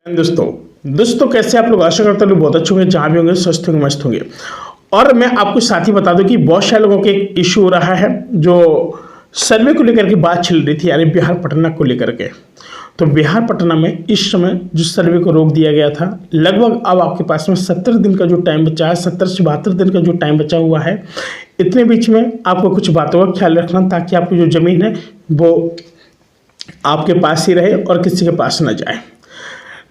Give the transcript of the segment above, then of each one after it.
दोस्तों कैसे आप लोग। आशा करता हूँ बहुत अच्छे होंगे, जहाँ भी होंगे स्वस्थ होंगे, मस्त होंगे। और मैं आपको साथ ही बता दूं कि बहुत सारे लोगों के एक इशू हो रहा है जो सर्वे को लेकर के बात चल रही थी, यानी बिहार पटना को लेकर के। तो बिहार पटना में इस समय जो सर्वे को रोक दिया गया था, लगभग अब आपके पास में 70 दिन का जो टाइम बचा है, 70 से 72 दिन का जो टाइम बचा हुआ है, इतने बीच में आपको कुछ बातों का ख्याल रखना ताकि आपकी जो ज़मीन है वो आपके पास ही रहे और किसी के पास न जाए।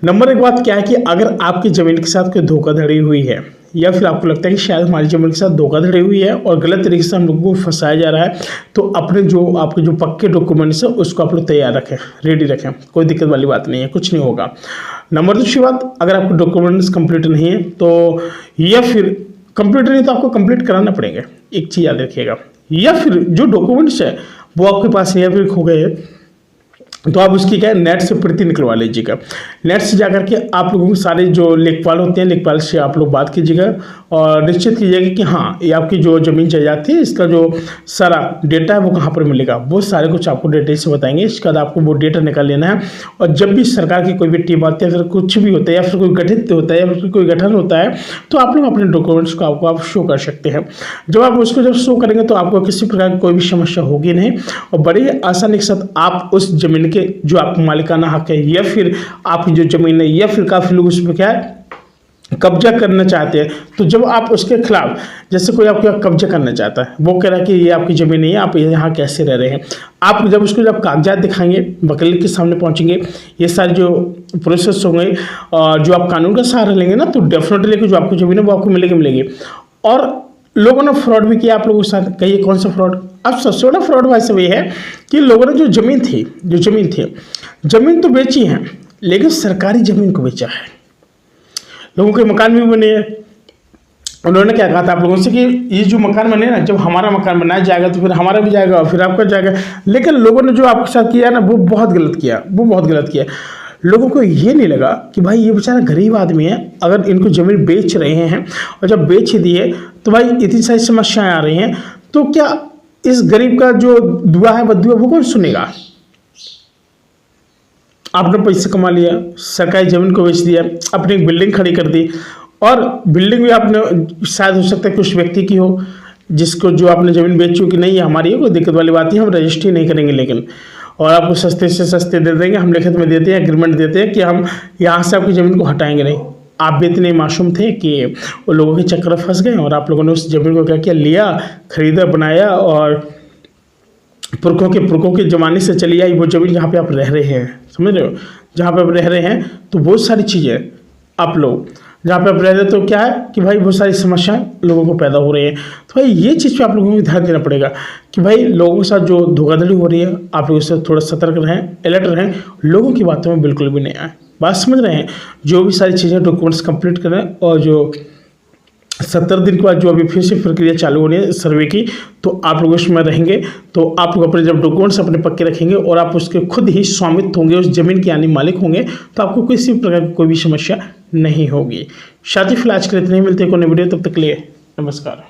नंबर एक बात क्या है कि अगर आपकी ज़मीन के साथ कोई धोखाधड़ी हुई है या फिर आपको लगता है कि शायद हमारी ज़मीन के साथ धोखाधड़ी हुई है और गलत तरीके से हम लोगों को फंसाया जा रहा है, तो अपने जो आपके जो पक्के डॉक्यूमेंट्स है उसको आप लोग तैयार रखें, रेडी रखें। कोई दिक्कत वाली बात नहीं है, कुछ नहीं होगा। नंबर दूसरी बात, अगर आपके डॉक्यूमेंट्स कंप्लीट नहीं है तो या फिर कंप्लीट नहीं तो आपको कंप्लीट कराना पड़ेगा, एक चीज़ याद रखिएगा। या फिर जो डॉक्यूमेंट्स है वो आपके पास या फिर खो गए तो आप उसकी क्या है नेट से प्रति निकलवा लीजिएगा। नेट से जाकर के आप लोगों के सारे जो लेखपाल होते हैं, लेखपाल से आप लोग बात कीजिएगा और निश्चित कीजिएगा कि हाँ, ये आपकी जो ज़मीन जायदाद थी इसका जो सारा डेटा है वो कहाँ पर मिलेगा, वो सारे कुछ आपको डिटेल से बताएंगे। इसके बाद आपको वो डेटा निकाल लेना है और जब भी सरकार की कोई भी टीम आती है, फिर कुछ भी होता है या फिर कोई गठित होता है या फिर कोई गठन होता है, तो आप लोग अपने डॉक्यूमेंट्स को आप शो कर सकते हैं। जब आप उसको जब शो करेंगे तो आपको किसी प्रकार की कोई भी समस्या होगी नहीं और बड़ी आसानी के साथ आप उस ज़मीन के जो आपको मालिकाना हक है या फिर आपकी जो ज़मीन है या फिर काफ़ी लोग उसमें क्या है कब्जा करना चाहते हैं, तो जब आप उसके खिलाफ, जैसे कोई आपके कब्जा करना चाहता है, वो कह रहा है कि ये आपकी ज़मीन नहीं है, आप यहाँ कैसे रह रहे हैं, आप जब उसको जब कागजात दिखाएंगे, वकील के सामने पहुँचेंगे, ये सारे जो प्रोसेस होंगे और जो आप कानून का सहारा लेंगे ना, तो डेफिनेटली जो आपकी ज़मीन है वो आपको मिलेगी। और लोगों ने फ्रॉड भी किया आप लोगों के साथ। कहिए कौन सा फ्रॉड? अब सबसे बड़ा फ्रॉड भाई साहब ये है कि लोगों ने जो ज़मीन थी ज़मीन तो बेची है, लेकिन सरकारी ज़मीन को बेचा है। लोगों के मकान भी बने हैं। उन्होंने क्या कहा था आप लोगों से कि ये जो मकान बने ना, जब हमारा मकान बनाया जाएगा तो फिर हमारा भी जाएगा और फिर आपका जाएगा। लेकिन लोगों ने जो आपके साथ किया ना, वो बहुत गलत किया। लोगों को ये नहीं लगा कि भाई ये बेचारा गरीब आदमी है, अगर इनको ज़मीन बेच रहे हैं और जब बेच दिए तो भाई इतनी सारी समस्याएं आ रही हैं, तो क्या इस गरीब का जो दुआ है बद्दुआ वो कौन सुनेगा? आपने पैसे कमा लिया, सरकारी ज़मीन को बेच दिया, अपनी एक बिल्डिंग खड़ी कर दी और बिल्डिंग भी आपने शायद हो सकता है कि उस व्यक्ति की हो जिसको जो आपने ज़मीन बेची हो कि नहीं ये हमारी है, कोई दिक्कत वाली बात नहीं, हम रजिस्ट्री नहीं करेंगे, लेकिन और आपको सस्ते से सस्ते दे देंगे, हम लिखित में देते हैं, एग्रीमेंट देते हैं कि हम यहाँ से आपकी ज़मीन को हटाएंगे नहीं। आप भी इतने मासूम थे कि वो लोगों के चक्कर फंस गए और आप लोगों ने उस ज़मीन को क्या किया, लिया, खरीदा, बनाया और पुरखों के ज़माने से चली आई वो ज़मीन जहाँ पे आप रह रहे हैं, समझ रहे हो, जहाँ पे आप रह रहे हैं, तो बहुत सारी चीज़ें आप लोग जहाँ पे आप रह रहे हैं, तो क्या है कि भाई बहुत सारी समस्याएं लोगों को पैदा हो रही हैं। तो भाई ये चीज़ पे आप लोगों को ध्यान देना पड़ेगा कि भाई लोगों के साथ जो धोखाधड़ी हो रही है, आप लोग इससे थोड़ा सतर्क रहें, अलर्ट रहें, लोगों की बातों में बिल्कुल भी नहीं आए। बात समझ रहे हैं? जो भी सारी चीज़ें डॉक्यूमेंट्स कंप्लीट करें और जो 70 दिन के बाद जो अभी फिर से प्रक्रिया चालू होनी है सर्वे की, तो आप लोग उसमें रहेंगे, तो आप लोग अपने जब डॉक्यूमेंट्स अपने पक्के रखेंगे और आप उसके खुद ही स्वामित्व होंगे, उस ज़मीन के यानी मालिक होंगे, तो आपको किसी प्रकार की कोई भी समस्या नहीं होगी। साथ ही फिलहाल आज के लिए इतने ही, मिलते हैं कोई नई वीडियो, तब तक के लिए नमस्कार।